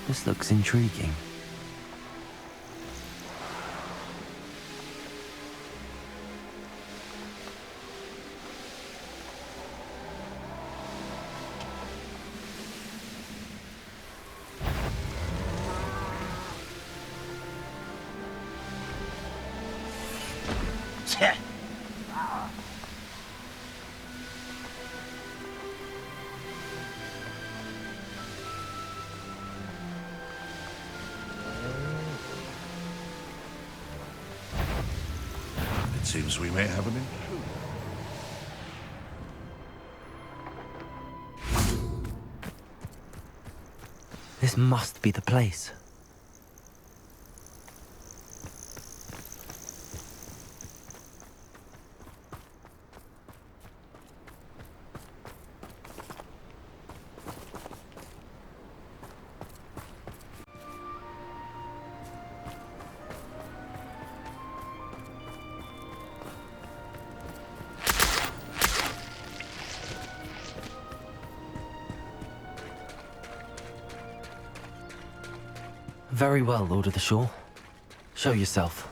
This looks intriguing. It seems we may have an intruder. This must be the place. Very well, Lord of the Shore. Show yourself.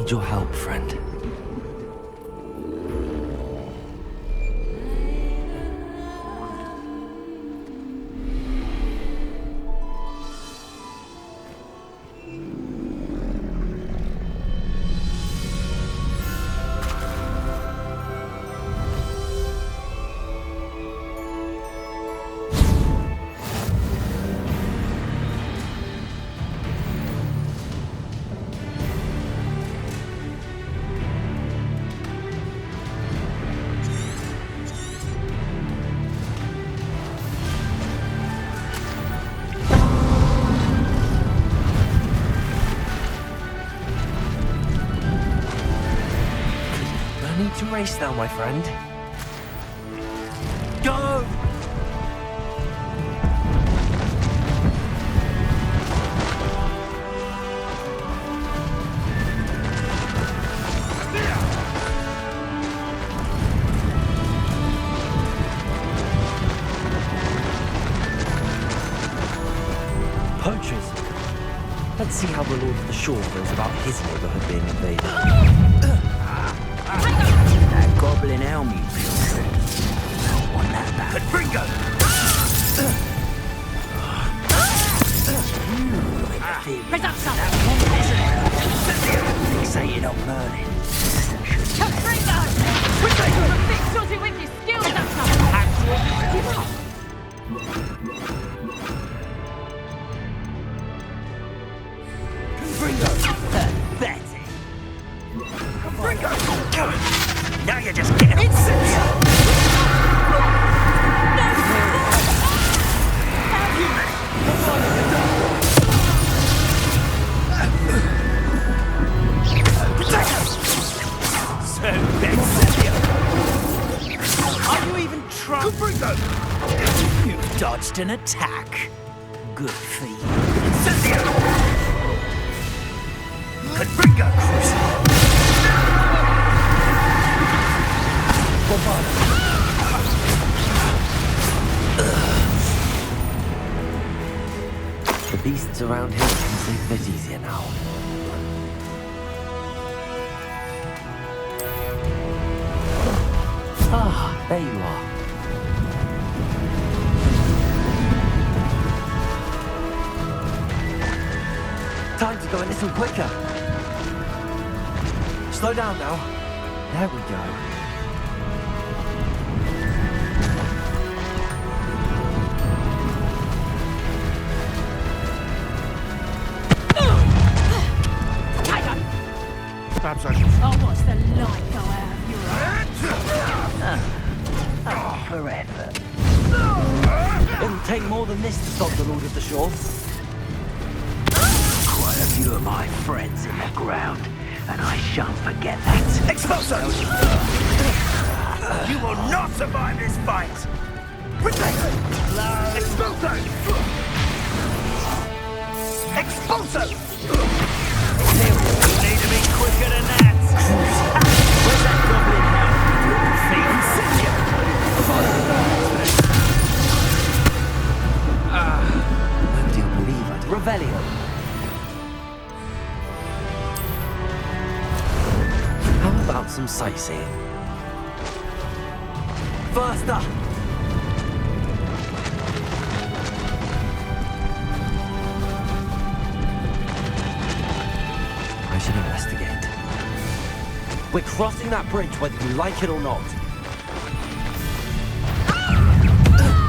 need your help, friend. Need to race now, my friend. Go! Poachers. Let's see how the Lord of the Shore feels about his neighborhood being invaded. That goblin elm you built. Don't want that back. Bingo! Raise up, son! Fixated on Merlin. Confringo! You're a bit shorty with your skills! Raise up, son! Pathetic. Now you're just getting Are you even trying? You've dodged an attack. Good for you. Confringo! The beasts around here can sleep a bit easier now. Ah, there you are. Time to go a little quicker. Slow down now. There we go. Perhaps I should... Oh, what's the light go out of your eye? Forever. It'll take more than this to stop the Lord of the Shore. Quite a few of my friends in the ground, and I shan't forget that. Expulso! You will not survive this fight! Expulso! Expulso! You need to be quicker than that. Where's that goblin now? When do you believe it? Revelio. How about some sightseeing? Faster! I should investigate. We're crossing that bridge whether you like it or not.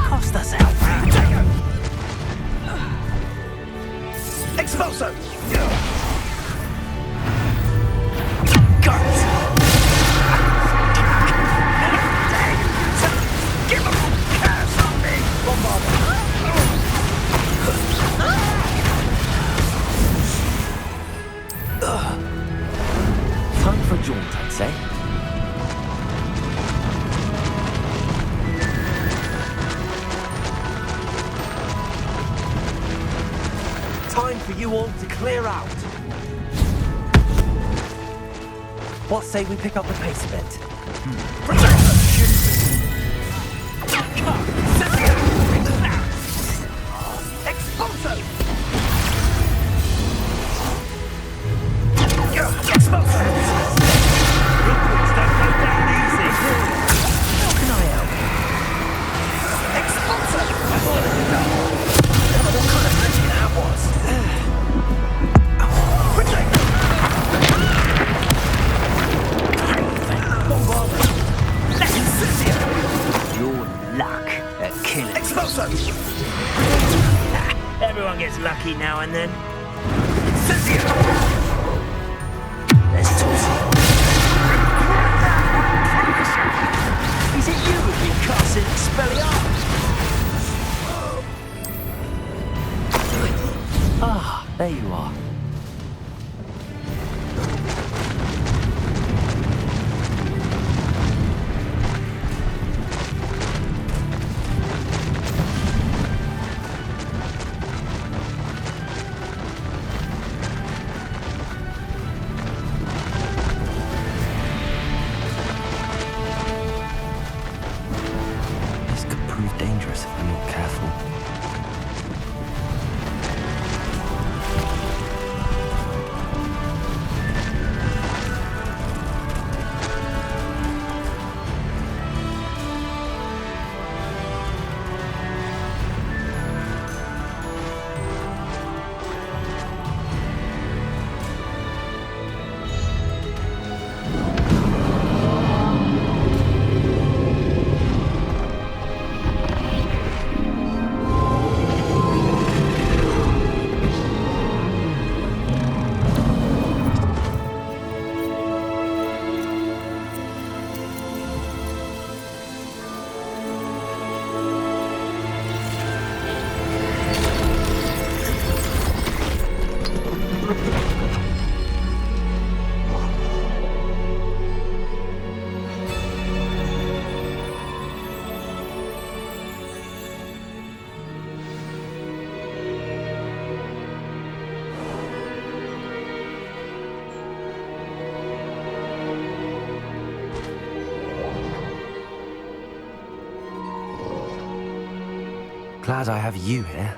Cost us out. Expulso! Give him a curse on me! Time for a jaunt, I'd say. Time for you all to clear out. What say we pick up the pace a bit? Expulso! Expulso! Everyone gets lucky now and then. Cynthia! Let's toss it. Is it you who've been casting Expelliarmus? Ah, there you are. This could prove dangerous if I'm not careful. Glad I have you here.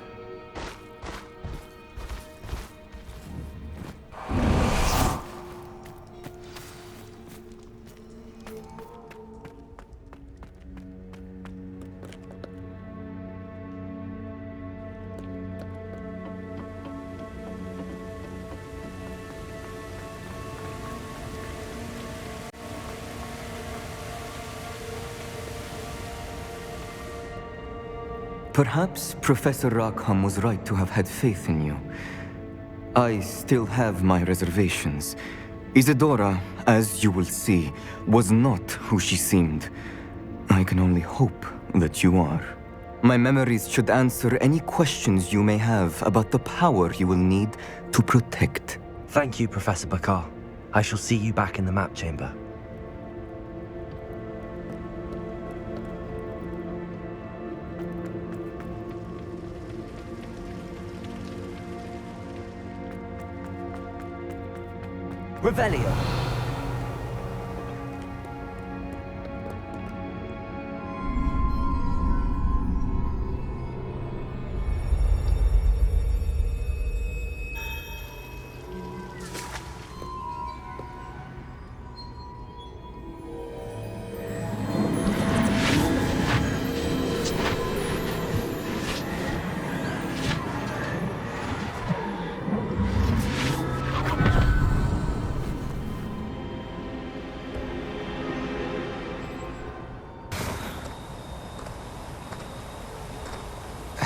Perhaps Professor Rackham was right to have had faith in you. I still have my reservations. Isadora, as you will see, was not who she seemed. I can only hope that you are. My memories should answer any questions you may have about the power you will need to protect. Thank you, Professor Bakar. I shall see you back in the map chamber. Revelio.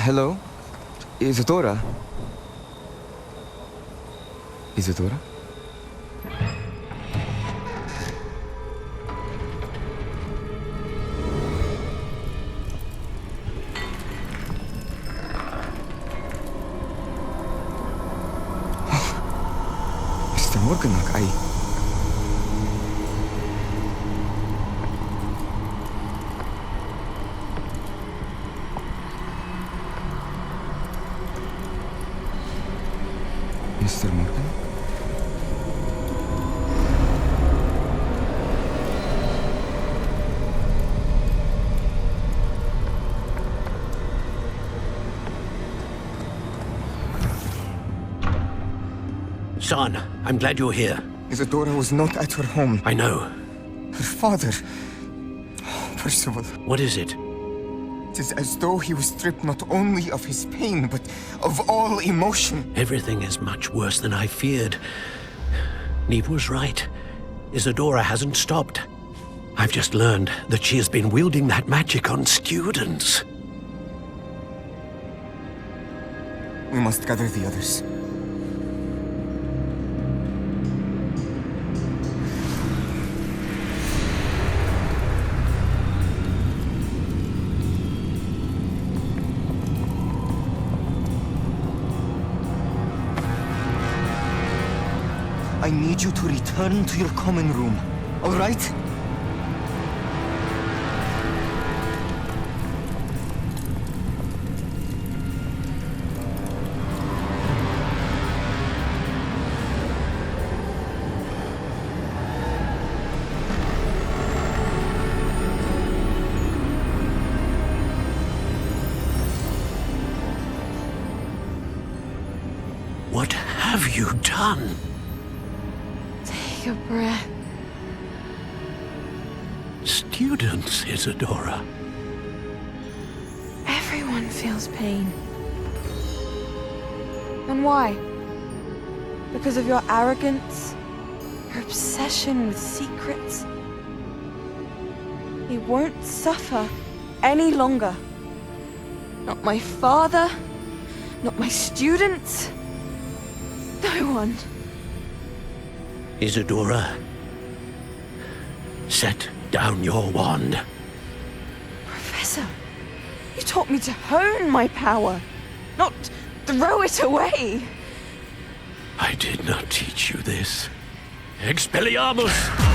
Hello? Isadora? Isadora? Mr. Morganach, Mr. Morgan? Son, I'm glad you're here. Isadora was not at her home. I know. Her father... Percival. What is it? It is as though he was stripped not only of his pain, but of all emotion. Everything is much worse than I feared. Neve was right. Isadora hasn't stopped. I've just learned that she has been wielding that magic on students. We must gather the others. I need you to return to your common room, all right? What have you done? Take a breath. Students, Isadora. Everyone feels pain. And why? Because of your arrogance? Your obsession with secrets? He won't suffer any longer. Not my father, not my students. No one. Isadora, set down your wand. Professor, you taught me to hone my power, not throw it away. I did not teach you this. Expelliarmus!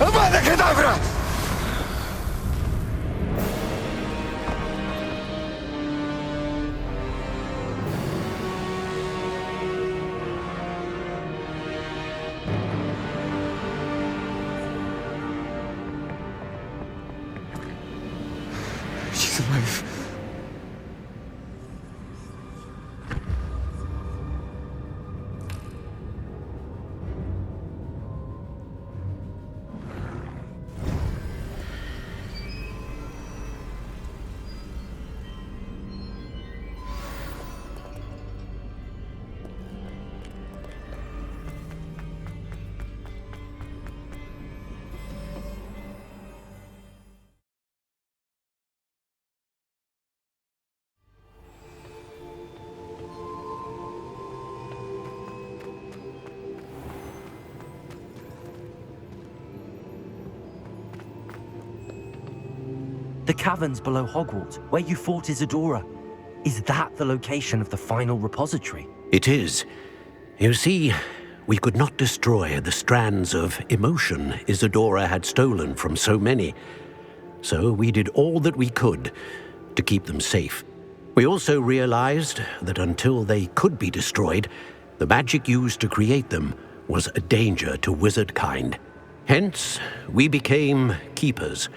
Avada Kedavra! She's alive. The caverns below Hogwarts, where you fought Isadora. Is that the location of the final repository? It is. You see, we could not destroy the strands of emotion Isadora had stolen from so many. So we did all that we could to keep them safe. We also realized that until they could be destroyed, the magic used to create them was a danger to wizard kind. Hence, we became keepers.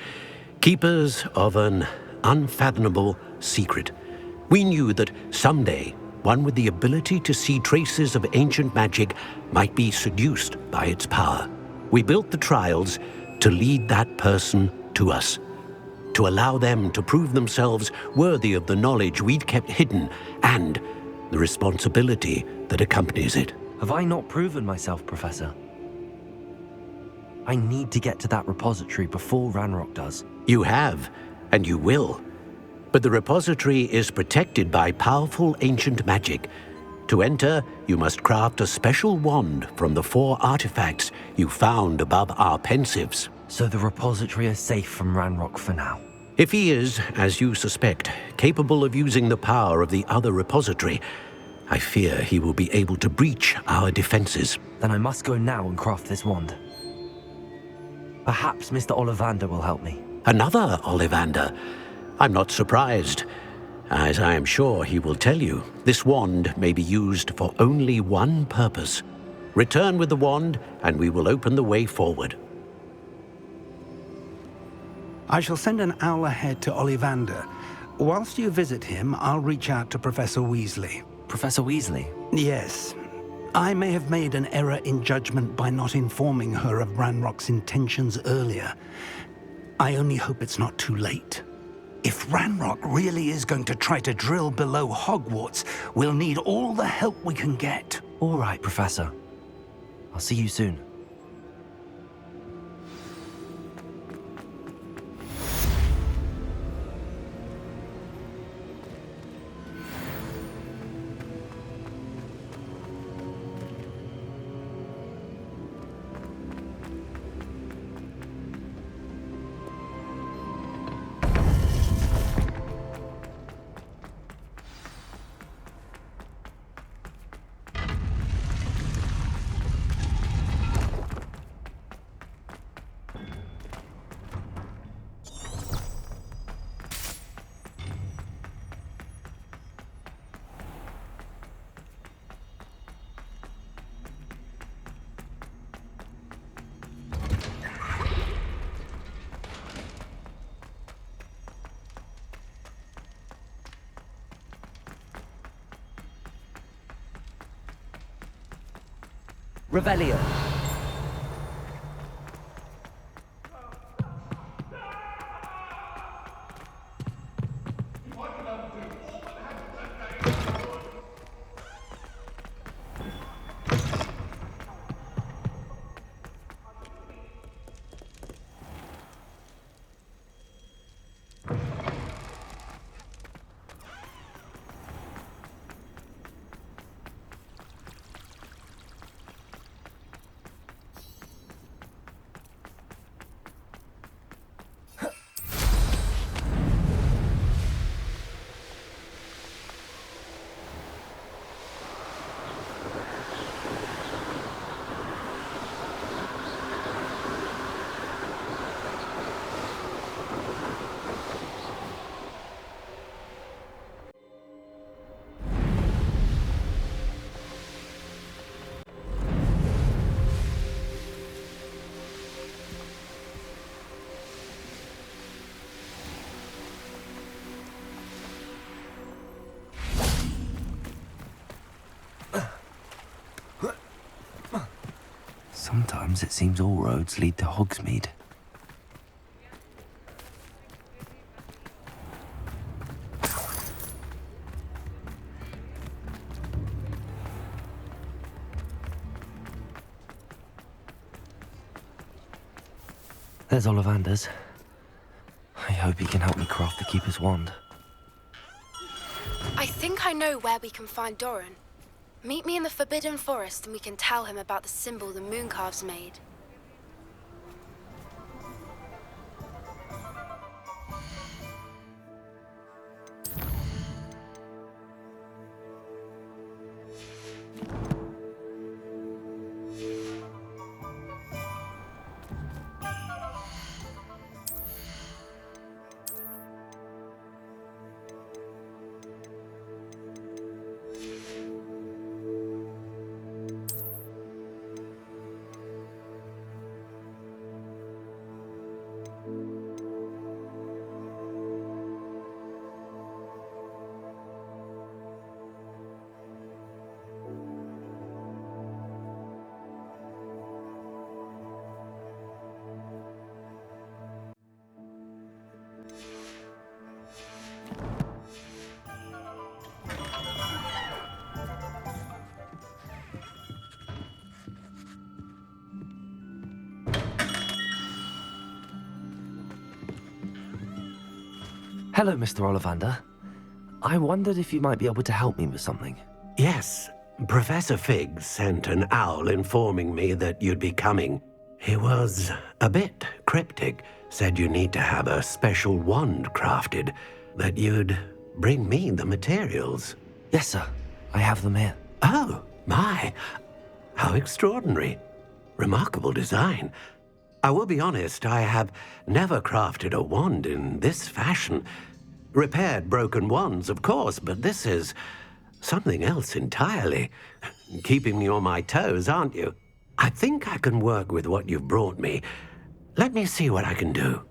Keepers of an unfathomable secret. We knew that someday, one with the ability to see traces of ancient magic might be seduced by its power. We built the trials to lead that person to us, to allow them to prove themselves worthy of the knowledge we'd kept hidden and the responsibility that accompanies it. Have I not proven myself, Professor? I need to get to that repository before Ranrock does. You have, and you will. But the repository is protected by powerful ancient magic. To enter, you must craft a special wand from the 4 artifacts you found above our pensives. So the repository is safe from Ranrock for now. If he is, as you suspect, capable of using the power of the other repository, I fear he will be able to breach our defenses. Then I must go now and craft this wand. Perhaps Mr. Ollivander will help me. Another Ollivander? I'm not surprised. As I am sure he will tell you, this wand may be used for only one purpose. Return with the wand, and we will open the way forward. I shall send an owl ahead to Ollivander. Whilst you visit him, I'll reach out to Professor Weasley. Professor Weasley? Yes. I may have made an error in judgment by not informing her of Ranrock's intentions earlier. I only hope it's not too late. If Ranrock really is going to try to drill below Hogwarts, we'll need all the help we can get. All right, Professor. I'll see you soon. Revelio. Sometimes it seems all roads lead to Hogsmeade. There's Ollivander's. I hope he can help me craft the Keeper's Wand. I think I know where we can find Doran. Meet me in the Forbidden Forest and we can tell him about the symbol the Mooncalves made. Hello, Mr. Ollivander. I wondered if you might be able to help me with something. Yes, Professor Fig sent an owl informing me that you'd be coming. He was a bit cryptic, said you need to have a special wand crafted, that you'd bring me the materials. Yes, sir. I have them here. Oh, my. How extraordinary. Remarkable design. I will be honest, I have never crafted a wand in this fashion. Repaired broken wands, of course, but this is something else entirely. Keeping me on my toes, aren't you? I think I can work with what you've brought me. Let me see what I can do.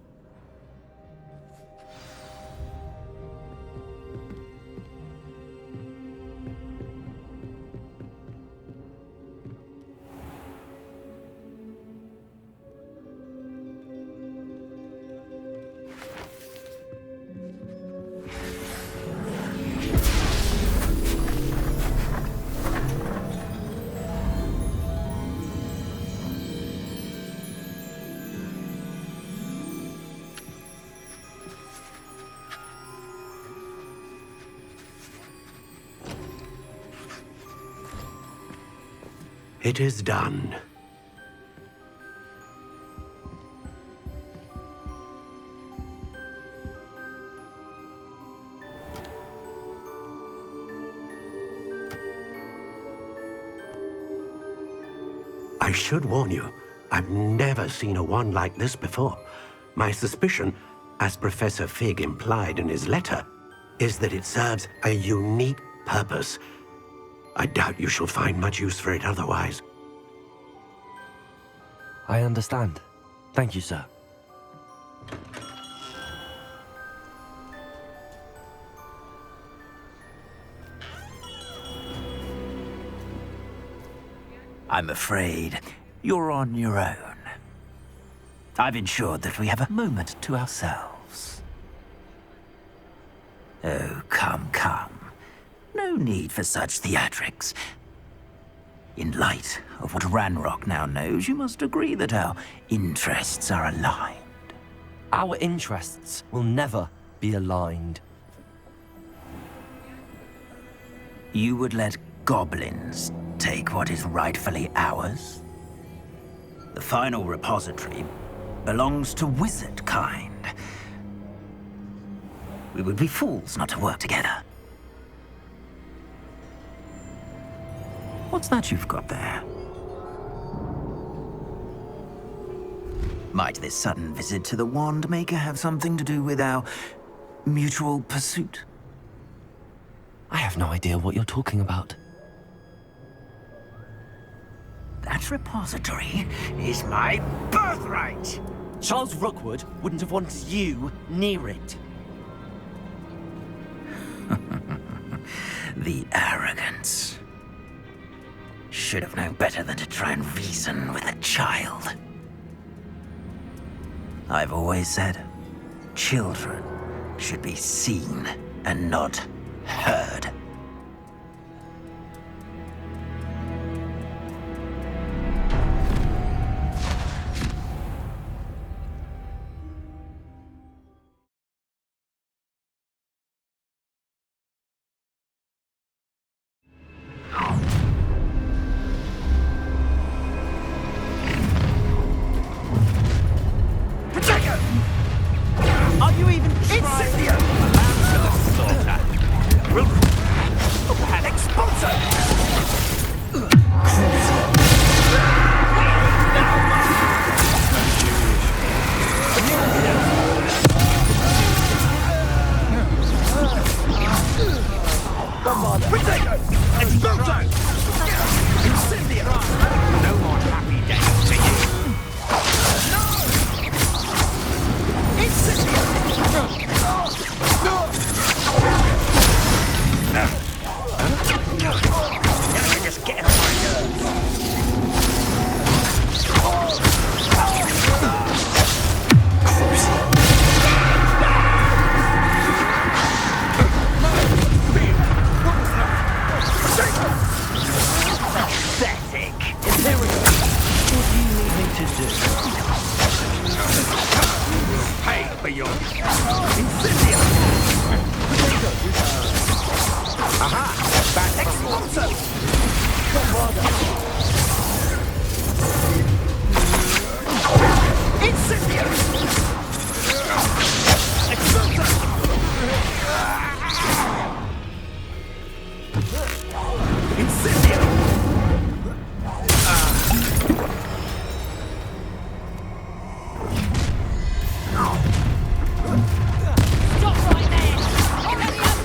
It is done. I should warn you, I've never seen a wand like this before. My suspicion, as Professor Fig implied in his letter, is that it serves a unique purpose. I doubt you shall find much use for it otherwise. I understand. Thank you, sir. I'm afraid you're on your own. I've ensured that we have a moment to ourselves. Oh, come, come. No need for such theatrics. In light of what Ranrock now knows, you must agree that our interests are aligned. Our interests will never be aligned. You would let goblins take what is rightfully ours? The final repository belongs to wizard kind. We would be fools not to work together. What's that you've got there? Might this sudden visit to the Wand Maker have something to do with our mutual pursuit? I have no idea what you're talking about. That repository is my birthright! Charles Rookwood wouldn't have wanted you near it. The arrogance. Should have known better than to try and reason with a child. I've always said, children should be seen and not heard. Are you even trying? Incendio! Expulso! Potato! Expulso! Incendio! No more happy days to you. You're just getting on my nerves. Pathetic. There we go. What do you need me to do? Pay for your incendio! Aha! Back expulso! Incendio! Expulso! Incendio! Stop right there! Already up,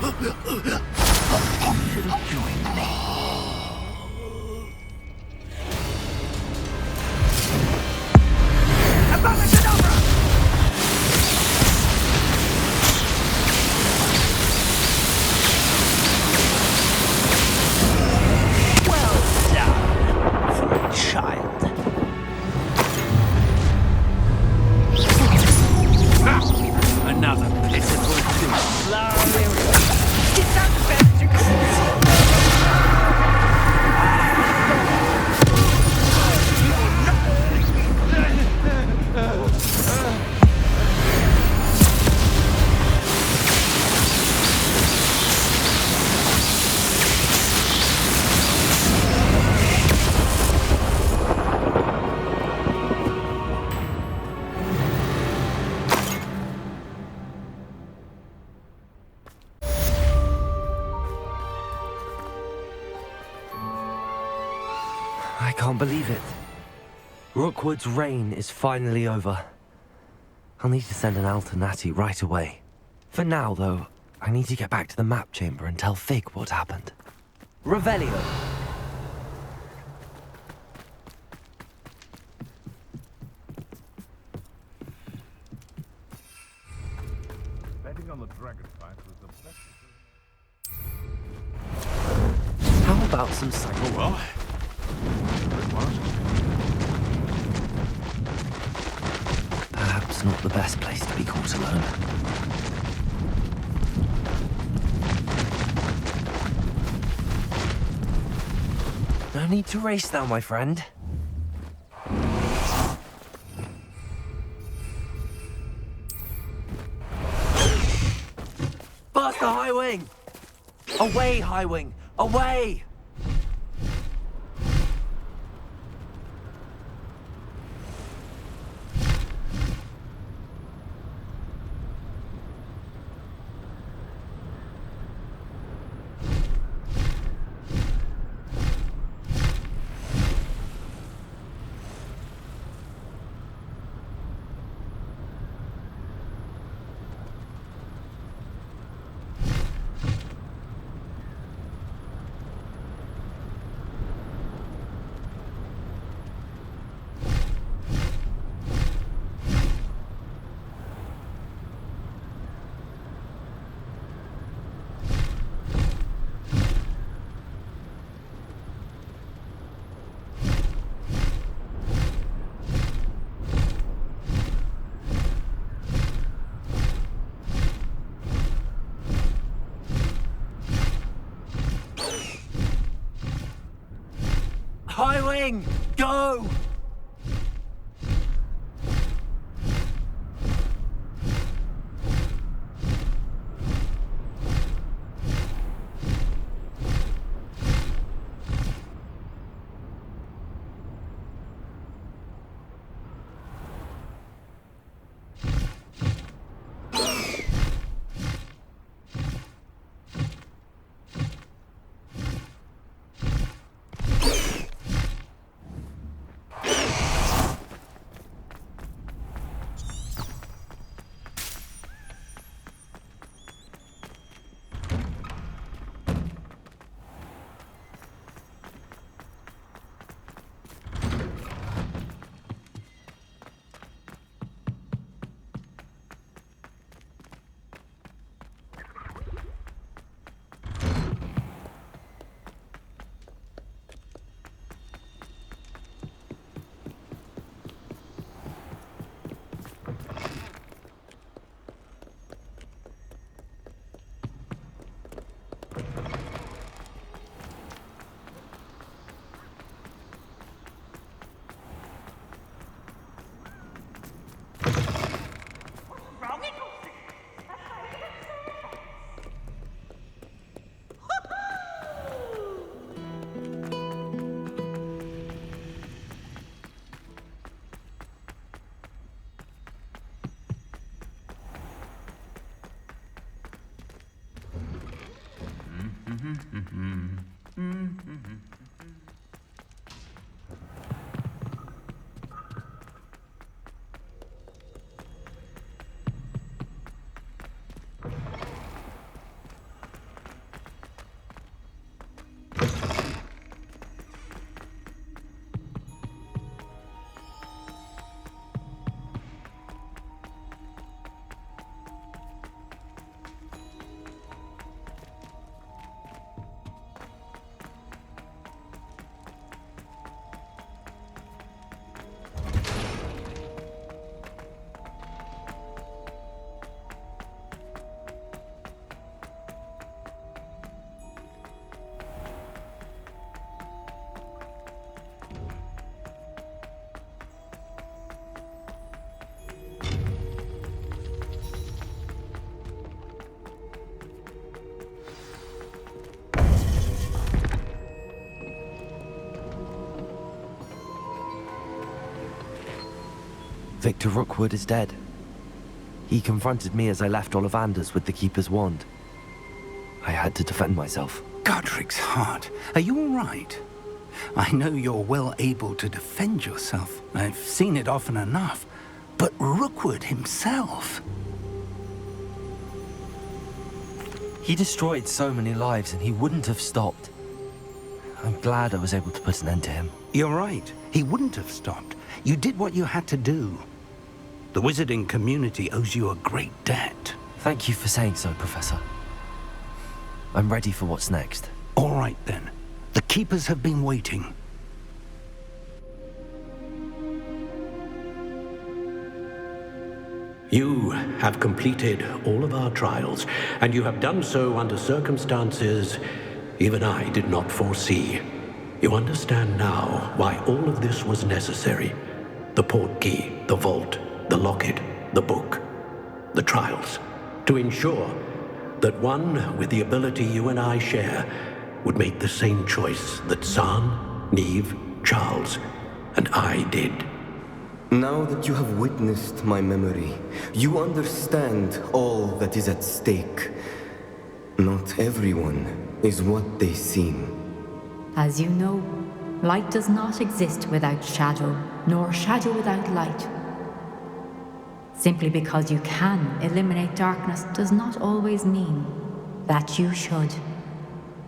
should have joined me. Well done for a child. Another pitiful goose. Get that best you can. I can't believe it. Rookwood's reign is finally over. I'll need to send an Alternati right away. For now, though, I need to get back to the map chamber and tell Fig what happened. Revelio! Betting on the dragon fight was the best. How about some cycle? Well, Perhaps not the best place to be caught alone. No need to race now, my friend. Faster, High Wing! Away, High Wing! Away! High Wing, go! Victor Rookwood is dead. He confronted me as I left Ollivanders with the Keeper's wand. I had to defend myself. Godric's heart. Are you all right? I know you're well able to defend yourself. I've seen it often enough. But Rookwood himself... He destroyed so many lives and he wouldn't have stopped. I'm glad I was able to put an end to him. You're right. He wouldn't have stopped. You did what you had to do. The wizarding community owes you a great debt. Thank you for saying so, Professor. I'm ready for what's next. All right, then. The Keepers have been waiting. You have completed all of our trials, and you have done so under circumstances even I did not foresee. You understand now why all of this was necessary. The portkey, the vault, the locket, the book, the trials. To ensure that one with the ability you and I share would make the same choice that San, Neve, Charles, and I did. Now that you have witnessed my memory, you understand all that is at stake. Not everyone is what they seem. As you know, light does not exist without shadow, nor shadow without light. Simply because you can eliminate darkness does not always mean that you should.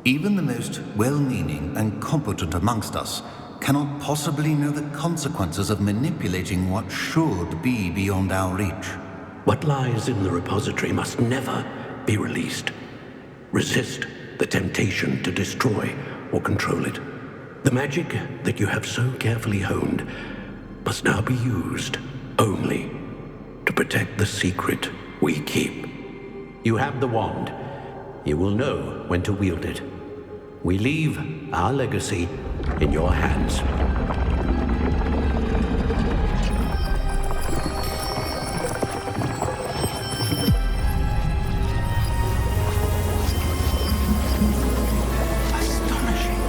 Even the most well-meaning and competent amongst us cannot possibly know the consequences of manipulating what should be beyond our reach. What lies in the repository must never be released. Resist the temptation to destroy or control it. The magic that you have so carefully honed must now be used only to protect the secret we keep. You have the wand. You will know when to wield it. We leave our legacy in your hands. Astonishing.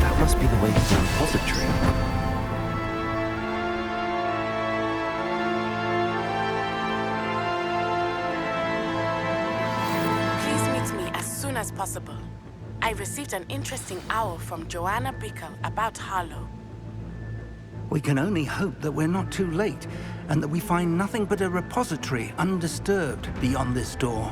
That must be the way to the repository. As possible. I received an interesting owl from Joanna Bickle about Harlow. We can only hope that we're not too late, and that we find nothing but a repository undisturbed beyond this door.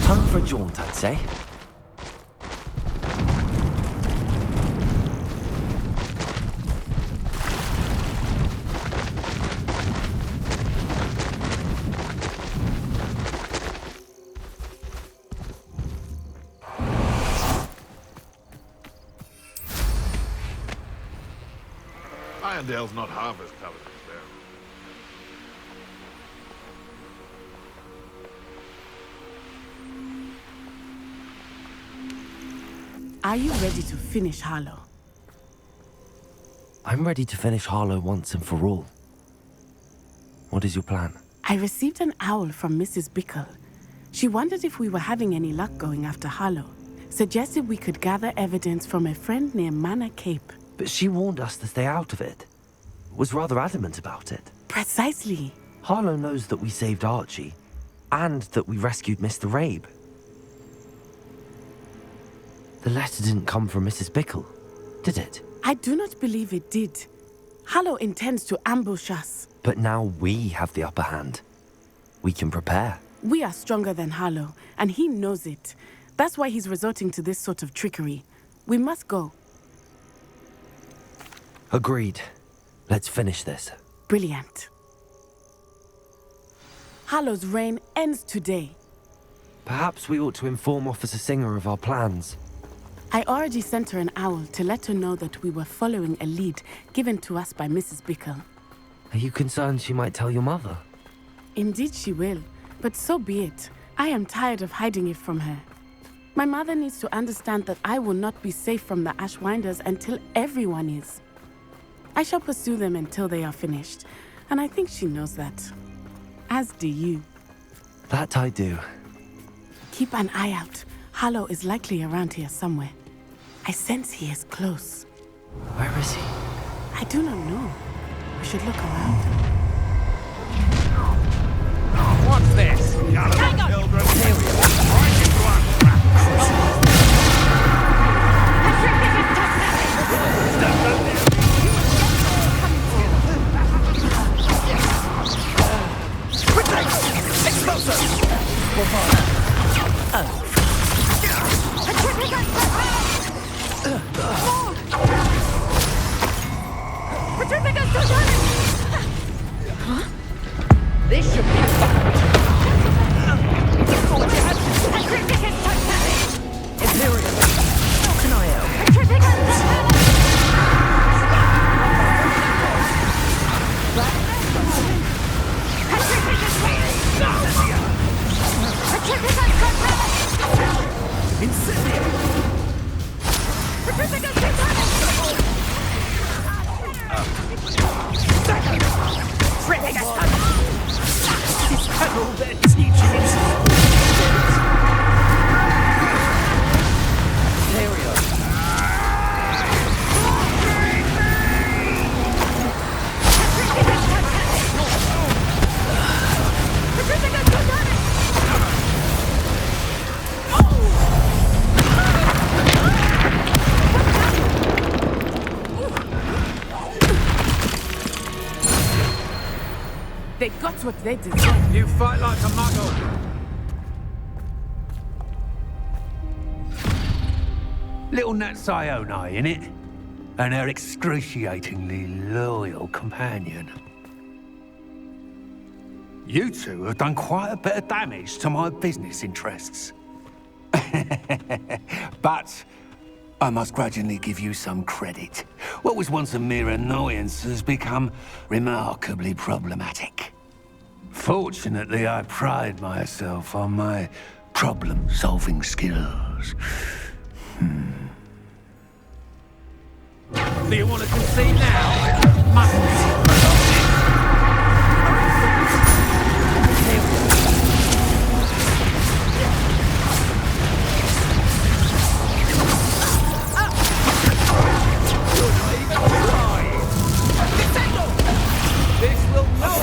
Time for a jaunt, I'd say. Irondale's not half as tough as there. Are you ready to finish Harlow? I'm ready to finish Harlow once and for all. What is your plan? I received an owl from Mrs. Bickle. She wondered if we were having any luck going after Harlow. Suggested we could gather evidence from a friend near Manor Cape. But she warned us to stay out of it. Was rather adamant about it. Precisely. Harlow knows that we saved Archie, and that we rescued Mr. Rabe. The letter didn't come from Mrs. Bickle, did it? I do not believe it did. Harlow intends to ambush us. But now we have the upper hand. We can prepare. We are stronger than Harlow, and he knows it. That's why he's resorting to this sort of trickery. We must go. Agreed. Let's finish this. Brilliant. Hallow's reign ends today. Perhaps we ought to inform Officer Singer of our plans. I already sent her an owl to let her know that we were following a lead given to us by Mrs. Bickle. Are you concerned she might tell your mother? Indeed she will, but so be it. I am tired of hiding it from her. My mother needs to understand that I will not be safe from the Ashwinders until everyone is. I shall pursue them until they are finished, and I think she knows that. As do you. That I do. Keep an eye out. Hallow is likely around here somewhere. I sense he is close. Where is he? I do not know. We should look around. What's this? Hang on! Children, here we are. Right into our trap. This should be fun. Imperial, how can I help? They got what they deserve. You fight like a muggle. Little Nat Sione, innit? And her excruciatingly loyal companion. You two have done quite a bit of damage to my business interests. But I must grudgingly give you some credit. What was once a mere annoyance has become remarkably problematic. Fortunately, I pride myself on my problem-solving skills. Do you want to concede now? Must This will not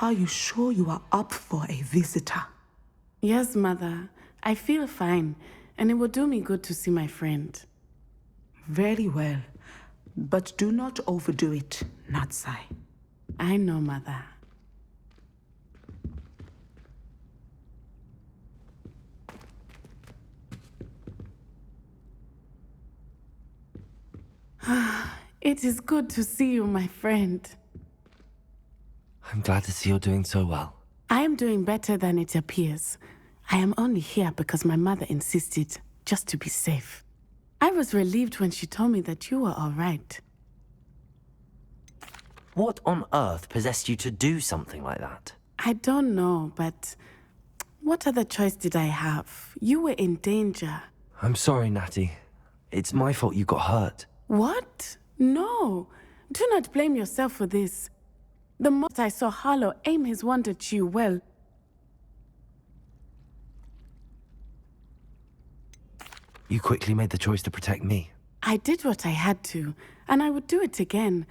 Are you sure you are up for a visitor? Yes, Mother. I feel fine, and it will do me good to see my friend. Very well. But do not overdo it, Natsai. I know, Mother. It is good to see you, my friend. I'm glad to see you're doing so well. I am doing better than it appears. I am only here because my mother insisted, just to be safe. I was relieved when she told me that you were all right. What on earth possessed you to do something like that? I don't know, but what other choice did I have? You were in danger. I'm sorry, Natty. It's my fault you got hurt. What? No. Do not blame yourself for this. The moment I saw Harlow aim his wand at you, well... You quickly made the choice to protect me. I did what I had to, and I would do it again.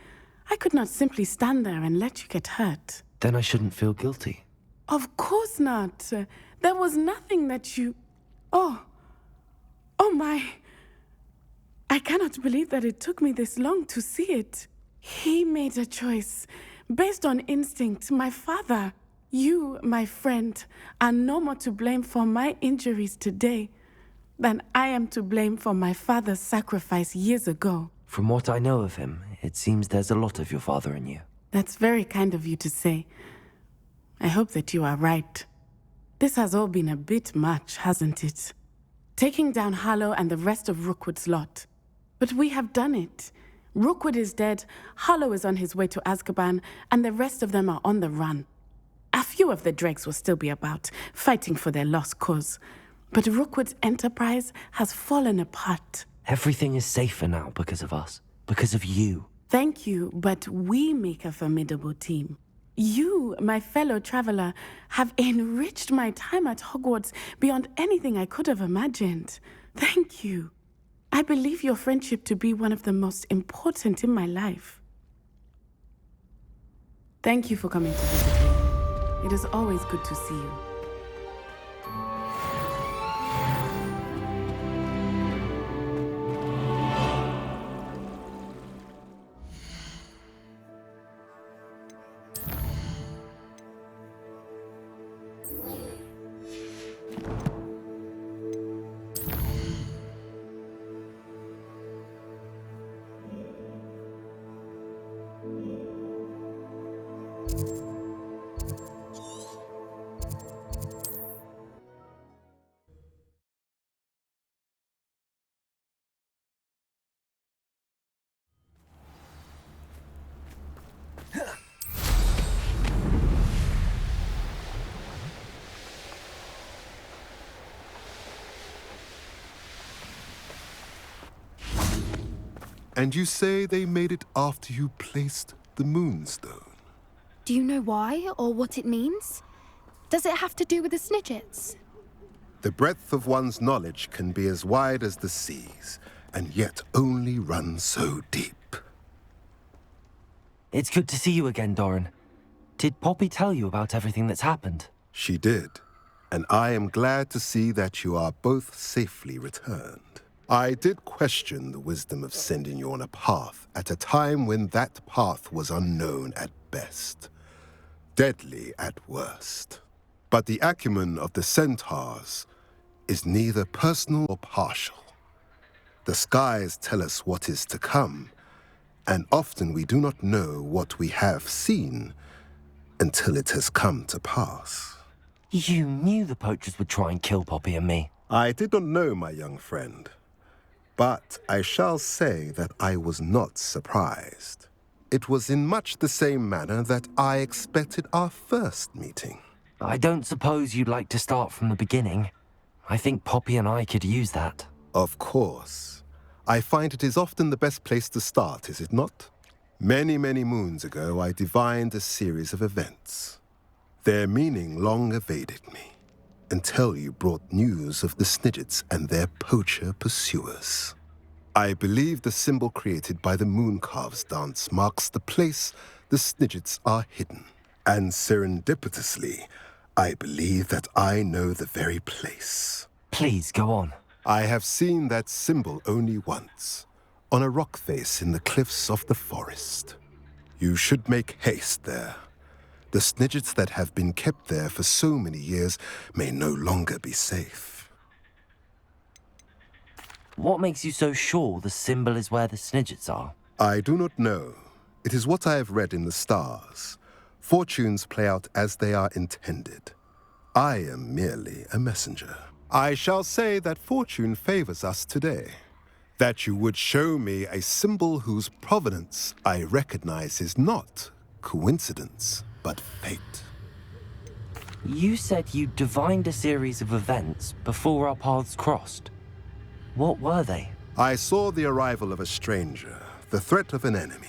I could not simply stand there and let you get hurt. Then I shouldn't feel guilty. Of course not. There was nothing that you... Oh my... I cannot believe that it took me this long to see it. He made a choice, based on instinct. My father, you, my friend, are no more to blame for my injuries today than I am to blame for my father's sacrifice years ago. From what I know of him, it seems there's a lot of your father in you. That's very kind of you to say. I hope that you are right. This has all been a bit much, hasn't it? Taking down Harlow and the rest of Rookwood's lot. But we have done it. Rookwood is dead, Harlow is on his way to Azkaban, and the rest of them are on the run. A few of the dregs will still be about, fighting for their lost cause. But Rookwood's enterprise has fallen apart. Everything is safer now because of us. Because of you. Thank you, but we make a formidable team. You, my fellow traveler, have enriched my time at Hogwarts beyond anything I could have imagined. Thank you. I believe your friendship to be one of the most important in my life. Thank you for coming to visit me. It is always good to see you. And you say they made it after you placed the Moonstone? Do you know why or what it means? Does it have to do with the Snidgets? The breadth of one's knowledge can be as wide as the seas, and yet only run so deep. It's good to see you again, Doran. Did Poppy tell you about everything that's happened? She did, and I am glad to see that you are both safely returned. I did question the wisdom of sending you on a path at a time when that path was unknown at best, deadly at worst. But the acumen of the centaurs is neither personal or partial. The skies tell us what is to come, and often we do not know what we have seen until it has come to pass. You knew the poachers would try and kill Poppy and me. I did not know, my young friend. But I shall say that I was not surprised. It was in much the same manner that I expected our first meeting. I don't suppose you'd like to start from the beginning. I think Poppy and I could use that. Of course. I find it is often the best place to start, is it not? Many, many moons ago, I divined a series of events. Their meaning long evaded me, until you brought news of the Snidgets and their poacher pursuers. I believe the symbol created by the Mooncalves dance marks the place the Snidgets are hidden. And serendipitously, I believe that I know the very place. Please, go on. I have seen that symbol only once, on a rock face in the cliffs of the forest. You should make haste there. The Snidgets that have been kept there for so many years may no longer be safe. What makes you so sure the symbol is where the Snidgets are? I do not know. It is what I have read in the stars. Fortunes play out as they are intended. I am merely a messenger. I shall say that fortune favors us today. That you would show me a symbol whose provenance I recognize is not coincidence, but fate. You said you divined a series of events before our paths crossed. What were they? I saw the arrival of a stranger, the threat of an enemy,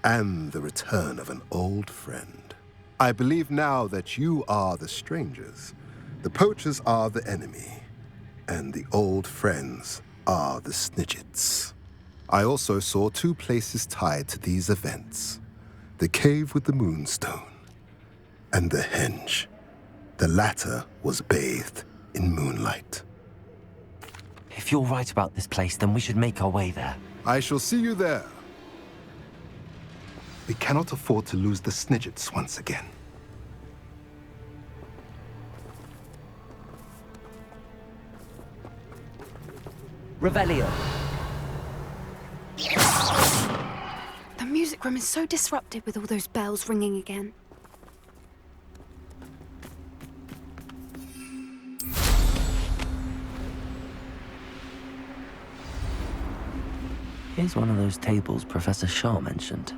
and the return of an old friend. I believe now that you are the strangers. The poachers are the enemy, and the old friends are the Snidgets. I also saw two places tied to these events. The cave with the moonstone, and the henge. The latter was bathed in moonlight. If you're right about this place, then we should make our way there. I shall see you there. We cannot afford to lose the Snidgets once again. Revelio. The music room is so disrupted with all those bells ringing again. Here's one of those tables Professor Shaw mentioned.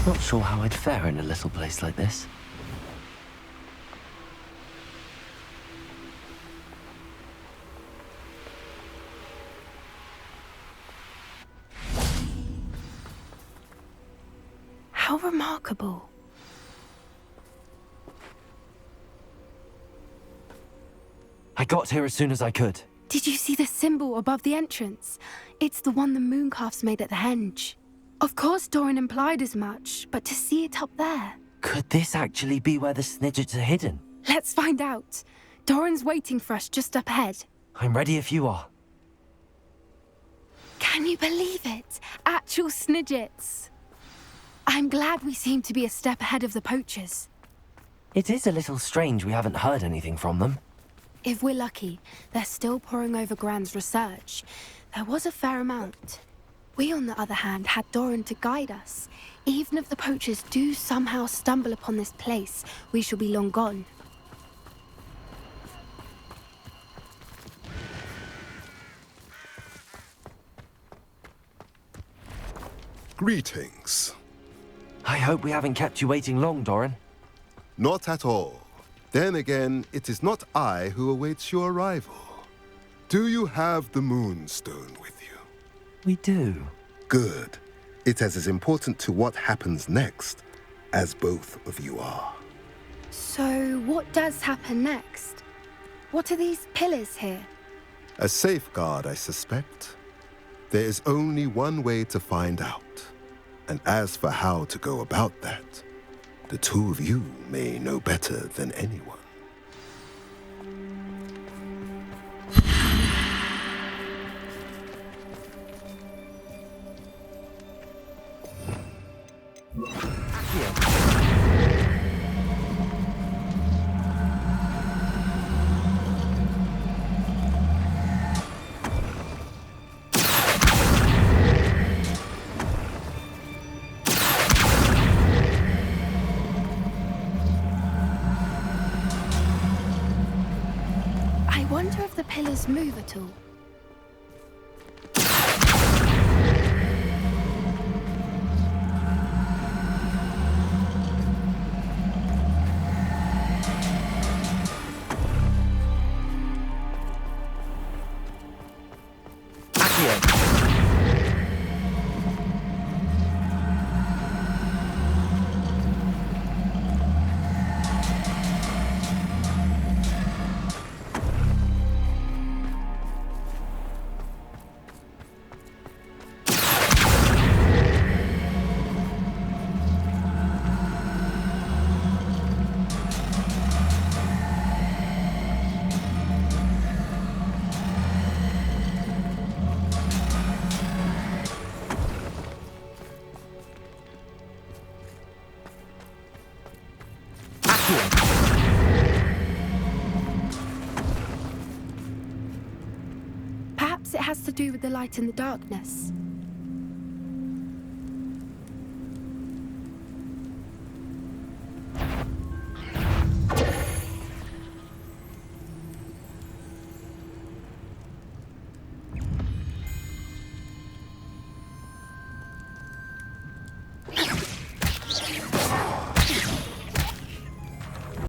Not sure how I'd fare in a little place like this. How remarkable. I got here as soon as I could. Did you see the symbol above the entrance? It's the one the mooncalfs made at the henge. Of course Doran implied as much, but to see it up there... Could this actually be where the Snidgets are hidden? Let's find out. Doran's waiting for us just up ahead. I'm ready if you are. Can you believe it? Actual Snidgets. I'm glad we seem to be a step ahead of the poachers. It is a little strange we haven't heard anything from them. If we're lucky, they're still poring over Gran's research. There was a fair amount. We, on the other hand, had Doran to guide us. Even if the poachers do somehow stumble upon this place, we shall be long gone. Greetings. I hope we haven't kept you waiting long, Doran. Not at all. Then again, it is not I who awaits your arrival. Do you have the moonstone with you? We do. Good. It is as important to what happens next as both of you are. So, what does happen next? What are these pillars here? A safeguard, I suspect. There is only one way to find out. And as for how to go about that, the two of you may know better than anyone. I wonder if the pillars move at all. Perhaps it has to do with the light in the darkness.